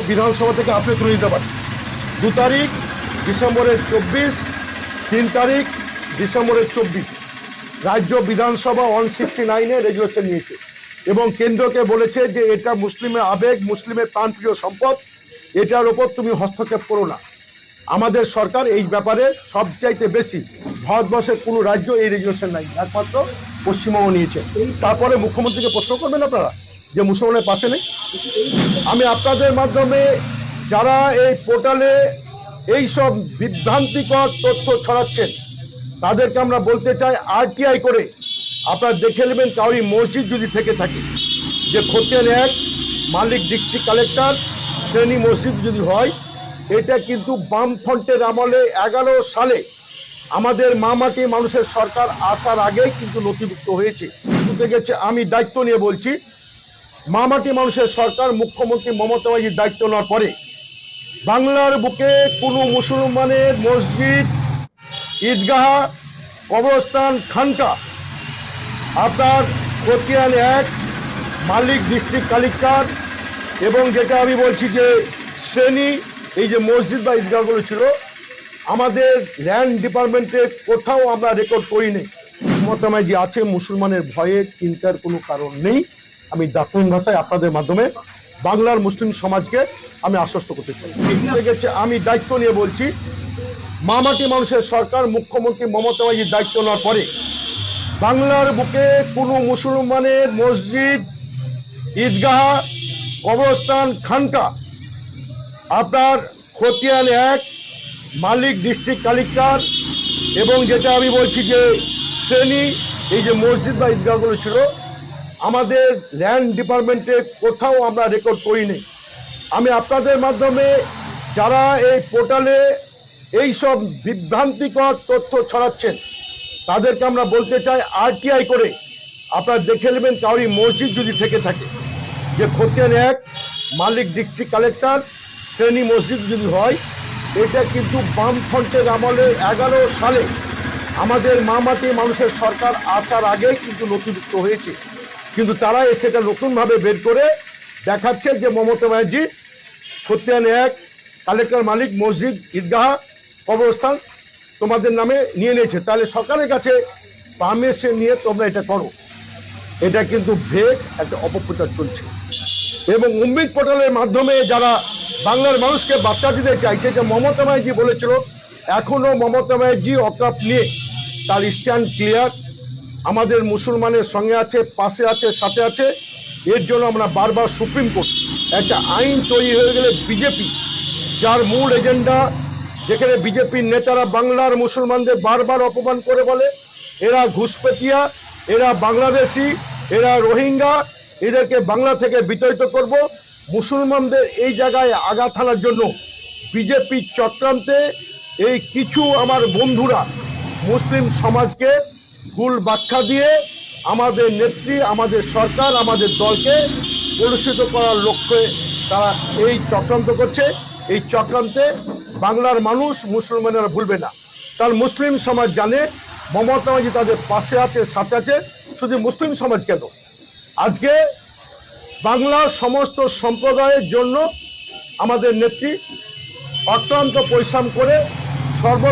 বিধানসভা থেকে আপনি তুলে নিতে পারেন। 2 তারিখ ডিসেম্বরের 24, 3 তারিখ ডিসেম্বরের 24 রাজ্য বিধানসভা 169-এ রেজুলেশন নিয়েছে এবং কেন্দ্রকে বলেছে যে এটা মুসলিমের আবেগ, মুসলিমের প্রাণপ্রিয় সম্পদ, এটার ওপর তুমি হস্তক্ষেপ করো না। আমাদের সরকার এই ব্যাপারে সবচাইতে বেশি, ভারতবর্ষের কোনো রাজ্য এই রেজুলেশন নাই, একমাত্র পশ্চিমবঙ্গ নিয়েছে। তারপরে মুখ্যমন্ত্রীকে প্রশ্ন করবেন আপনারা যে মুসলমানের পাশে নেই। আমি আপনাদের মাধ্যমে যারা এই পোর্টালে এই সব বিভ্রান্তিকর তথ্য ছড়াচ্ছেন তাদেরকে আমরা বলতে চাই, আরটিআই করে আপনারা দেখে নেবেন কাউরি মসজিদ যদি থেকে থাকে, যে খতিয়ান 1 মালিক ডিস্ট্রিক্ট কালেক্টর শ্রেণী মসজিদ যদি হয়, এটা কিন্তু বামফ্রন্টের আমলে 11 সালে আমাদের মামাটি মানুষের সরকার আসার আগেই কিন্তু নথিভুক্ত হয়েছে। গেছে আমি দায়িত্ব নিয়ে বলছি, মামাটি মানুষের সরকার মুখ্যমন্ত্রী মমতা ব্যানার্জির দায়িত্ব নেওয়ার পরে বাংলার বুকে কোনো মুসলমানের মসজিদ, ঈদগাহ, কবরস্থান, খানকা আপনার খতিয়ান 1 মালিক ডিস্ট্রিক্ট কালেক্টর এবং যেটা আমি বলছি যে শ্রেণী, এই যে মসজিদ বা ঈদগাহগুলো ছিল, আমাদের ল্যান্ড ডিপার্টমেন্টে কোথাও আমরা রেকর্ড করিনি। মমতা ব্যানার্জি আছে, মুসলমানের ভয়ে চিন্তার কোনো কারণ নেই। আমি দাপ্তরিক ভাষায় আপনাদের মাধ্যমে বাংলার মুসলিম সমাজকে আমি আশ্বস্ত করতে চাই। গেছে আমি দায়িত্ব নিয়ে বলছি, মামাটি মানুষের সরকার মুখ্যমন্ত্রী মমতা ব্যানার্জির দায়িত্ব নেওয়ার পরে বাংলার বুকে কোনো মুসলমানের মসজিদ, ঈদগাহ, কবরস্থান, খানকা আপনার খতিয়ান 1 মালিক ডিস্ট্রিক্ট কালেক্টর এবং যেটা আমি বলছি যে শ্রেণী, এই যে মসজিদ বা ঈদগাহগুলো ছিল, আমাদের ল্যান্ড ডিপার্টমেন্টে কোথাও আমরা রেকর্ড করিনি। আমি আপনাদের মাধ্যমে যারা এই পোর্টালে এই সব বিভ্রান্তিকর তথ্য ছড়াচ্ছেন তাদেরকে আমরা বলতে চাই, আরটিআই করে আপনারা দেখে নেবেন কাউরি মসজিদ যদি থেকে থাকে, যে খতিয়ান 1 মালিক ডিস্ট্রিক্ট কালেক্টর শ্রেণী মসজিদ যদি হয়, এটা কিন্তু বামফ্রন্টের আমলে 11 সালে আমাদের মামাটি মানুষের সরকার আসার আগেই কিন্তু নথিভুক্ত হয়েছে। কিন্তু তারা সেটা নতুনভাবে বের করে দেখাচ্ছে যে মমতা ব্যানার্জি খতিয়ান 1 কালেক্টর মালিক মসজিদ, ঈদগাহ, কবরস্থান তোমাদের নামে নিয়ে নিয়েছে। তাহলে সরকারের কাছে পারমিশন নিয়ে তোমরা এটা করো। এটা কিন্তু ভেগ একটা অপপ্রচার চলছে এবং উম্মিদ পোর্টালের মাধ্যমে যারা বাংলার মানুষকে বার্তা দিতে চাইছে যে মমতা ব্যানার্জি বলেছিল, এখনো মমতা ব্যানার্জি অকাপ নিয়ে তার স্ট্যান্ড ক্লিয়ার, আমাদের মুসলমানের সঙ্গে আছে, পাশে আছে, সাথে আছে। এর জন্য আমরা বারবার সুপ্রিম কোর্ট একটা আইন তৈরি হয়ে গেলে বিজেপি, যার মূল এজেন্ডা, যেখানে বিজেপির নেতারা বাংলার মুসলমানদের বারবার অপমান করে বলে এরা ঘুষপেটিয়া, এরা বাংলাদেশি, এরা রোহিঙ্গা, এদেরকে বাংলা থেকে বিতাড়িত করব, মুসলমানদের এই জায়গায় আঘাত হানার জন্য বিজেপির চক্রান্তে এই কিছু আমার বন্ধুরা মুসলিম সমাজকে ভুল ব্যাখ্যা দিয়ে আমাদের নেত্রী, আমাদের সরকার, আমাদের দলকে কলুষিত করার লক্ষ্যে তারা এই চক্রান্ত করছে। এই চক্রান্তে বাংলার মানুষ, মুসলমানেরা ভুলবে না। কারণ মুসলিম সমাজ জানে মমতা ব্যানার্জি তাদের পাশে আছে, সাথে আছে। শুধু মুসলিম সমাজ কেন, আজকে বাংলার সমস্ত সম্প্রদায়ের জন্য আমাদের নেত্রী অক্লান্ত পরিশ্রম করে সর্ব